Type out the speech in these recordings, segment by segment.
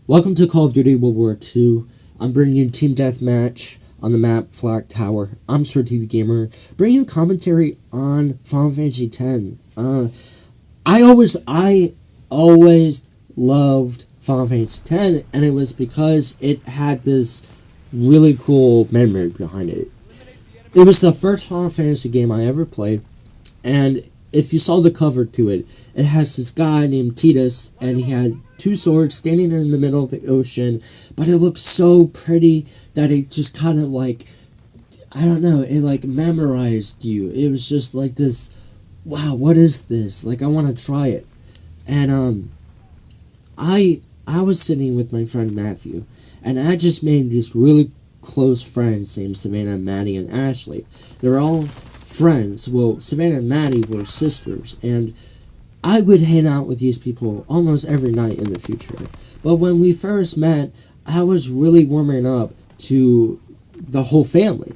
Welcome to Call of Duty World War II. I'm bringing you Team Deathmatch on the map Flak Tower. I'm SoreTvGamer, bringing you commentary on Final Fantasy X. I always loved Final Fantasy X, and it was because it had this really cool memory behind it. It was the first Final Fantasy game I ever played, and if you saw the cover to it, it has this guy named Tidus, and he had two swords standing in the middle of the ocean, but it looked so pretty that it just kind of I don't know, it memorized you. It was just like this, wow, what is this? I want to try it. And I was sitting with my friend Matthew, and I just made these really close friends named Savannah, Maddie, and Ashley. They were all friends. Well, Savannah and Maddie were sisters, and I would hang out with these people almost every night in the future. But when we first met, I was really warming up to the whole family.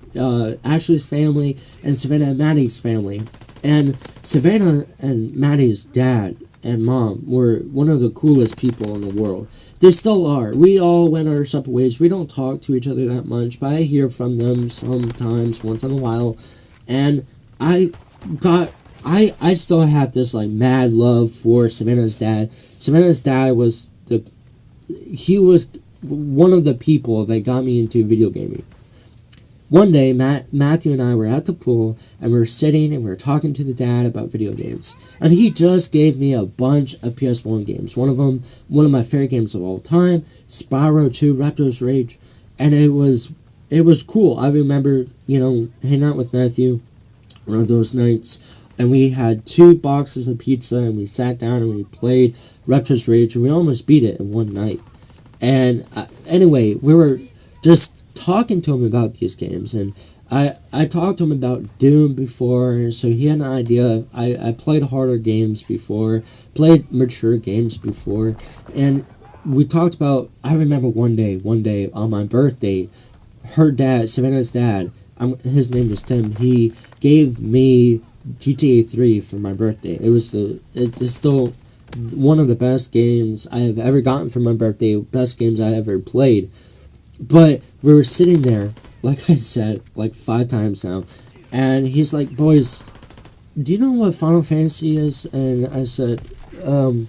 Ashley's family and Savannah and Maddie's family. And Savannah and Maddie's dad and mom were one of the coolest people in the world. They still are. We all went our separate ways. We don't talk to each other that much, but I hear from them sometimes, once in a while. And I still have this mad love for Savannah's dad. Savannah's dad was one of the people that got me into video gaming. One day, Matthew and I were at the pool, and we were sitting and we were talking to the dad about video games. And he just gave me a bunch of PS1 games. One of them, one of my favorite games of all time, Spyro 2, Raptor's Rage. And it was cool. I remember, hanging out with Matthew one of those nights, and we had 2 boxes of pizza, and we sat down and we played Raptor's Rage, and we almost beat it in one night. And anyway, we were just talking to him about these games, and I talked to him about Doom before, so he had an idea. I played harder games before, played mature games before, and we talked about, I remember one day on my birthday, her dad, Savannah's dad, his name was Tim, he gave me GTA 3 for my birthday. It's still one of the best games I have ever gotten for my birthday, best games I ever played. But we were sitting there, like I said, 5 times now, and he's like, boys, do you know what Final Fantasy is? And I said, no,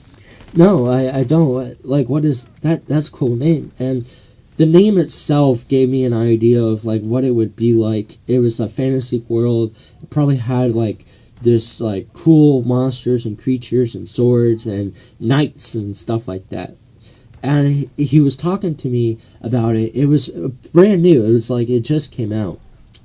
I don't. What is that? That's a cool name. And the name itself gave me an idea of what it would be like. It was a fantasy world. It probably had this cool monsters and creatures and swords and knights and stuff like that. And he was talking to me about it. It was brand new. It was it just came out.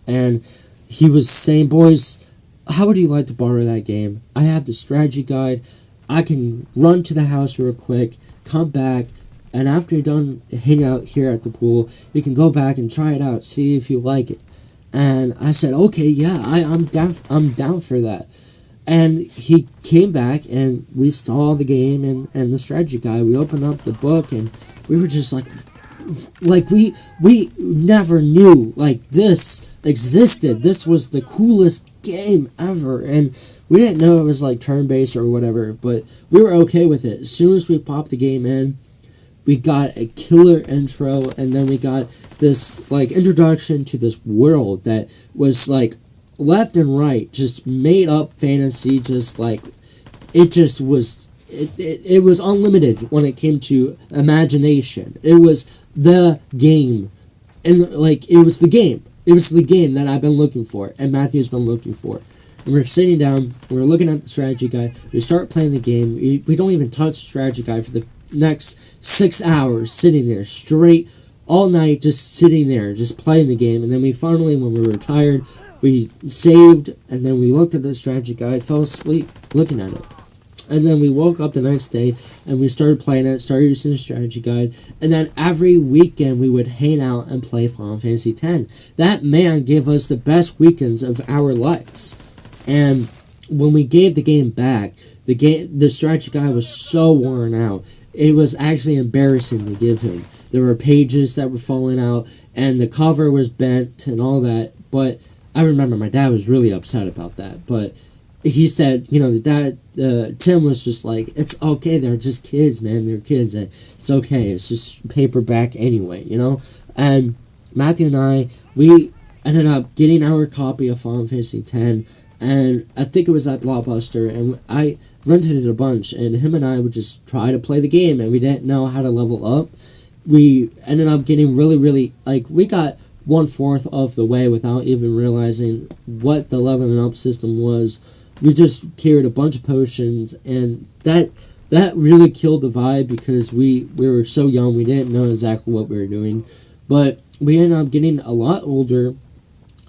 And he was saying, boys, how would you like to borrow that game? I have the strategy guide. I can run to the house real quick, come back, and after you're done hanging out here at the pool, you can go back and try it out, see if you like it. And I said, okay, yeah, I'm down for that. And he came back, and we saw the game and the strategy guide. We opened up the book, and we were just we never knew this existed. This was the coolest game ever, and we didn't know it was turn-based or whatever, but we were okay with it. As soon as we popped the game in, we got a killer intro, and then we got this introduction to this world that was left and right, just made up fantasy, it was unlimited when it came to imagination. It was the game, and it was the game that I've been looking for, and Matthew's been looking for. And we're sitting down, we're looking at the strategy guide, we start playing the game, we don't even touch the strategy guide for the next 6 hours, sitting there straight all night, just sitting there, just playing the game. And then we finally, when we were tired, we saved, and then we looked at the strategy guide, fell asleep looking at it. And then we woke up the next day, and we started playing it, started using the strategy guide, and then every weekend we would hang out and play Final Fantasy X. That man gave us the best weekends of our lives. And when we gave the game back, the strategy guide was so worn out, it was actually embarrassing to give him. There were pages that were falling out, and the cover was bent and all that, but I remember my dad was really upset about that. But he said, you know, that Tim was just like, it's okay, they're just kids, man, they're kids, it's okay, it's just paperback anyway, you know. And Matthew and I, we ended up getting our copy of Final Fantasy X, and I think it was at Blockbuster, and I rented it a bunch, and him and I would just try to play the game, and we didn't know how to level up. We ended up getting really, like, we got 1/4 of the way without even realizing what the leveling up system was. We just carried a bunch of potions, and that really killed the vibe, because we were so young, we didn't know exactly what we were doing. But we ended up getting a lot older,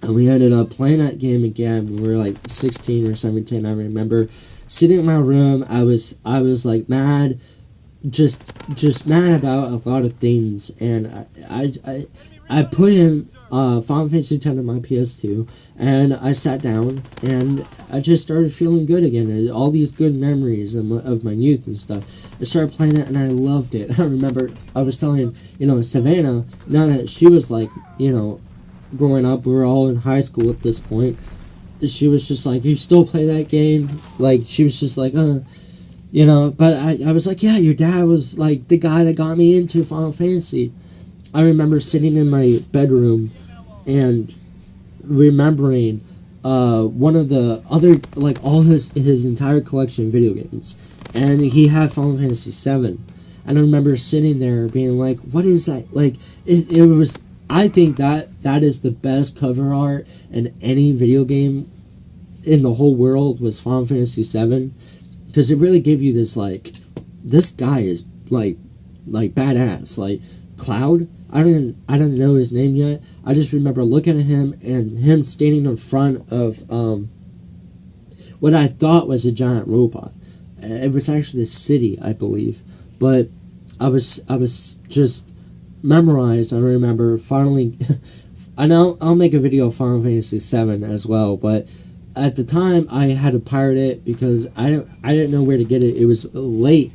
and we ended up playing that game again. We were like 16 or 17. I remember sitting in my room. I was like mad, just mad about a lot of things, and I put in Final Fantasy X on my PS2, and I sat down, and I just started feeling good again, and all these good memories of my youth and stuff. I started playing it, and I loved it. I remember I was telling, you know, Savannah, now that she was like, you know, growing up, we were all in high school at this point, she was just like, you still play that game? Like, she was just like, you know, but I was like, yeah, your dad was like the guy that got me into Final Fantasy. I remember sitting in my bedroom and remembering one of the other, like, all his entire collection of video games, and he had Final Fantasy VII, and I remember sitting there being like, what is that? Like, it was, I think that is the best cover art in any video game in the whole world, was Final Fantasy VII, because it really gave you this, like, this guy is like badass. Like, Cloud, I don't know his name yet. I just remember looking at him, and him standing in front of what I thought was a giant robot. It was actually a city, I believe, but I was just memorized. I remember finally, I know I'll make a video of Final Fantasy VII as well, but at the time I had to pirate it because I didn't know where to get it. It was late.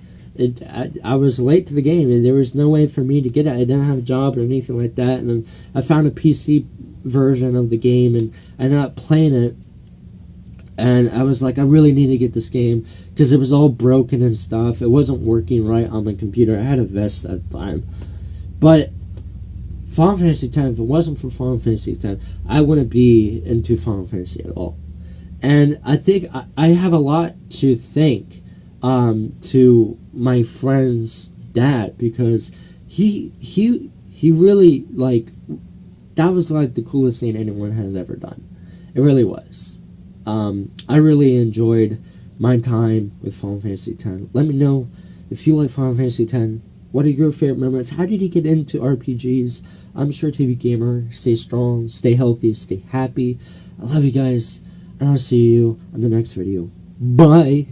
I was late to the game, and there was no way for me to get it. I didn't have a job or anything like that, and then I found a PC version of the game, and I ended up playing it, and I was like, I really need to get this game, because it was all broken and stuff. It wasn't working right on my computer. I had a Vesta at the time. But Final Fantasy X, if it wasn't for Final Fantasy X, I wouldn't be into Final Fantasy at all. And I think I have a lot to thank to my friend's dad, because he really, like, that was like the coolest thing anyone has ever done. It really was. I really enjoyed my time with Final Fantasy X. Let me know if you like Final Fantasy X. What are your favorite moments? How did you get into RPGs? I'm SoreTvGamer. Stay strong, stay healthy, stay happy. I love you guys, and I'll see you in the next video. Bye!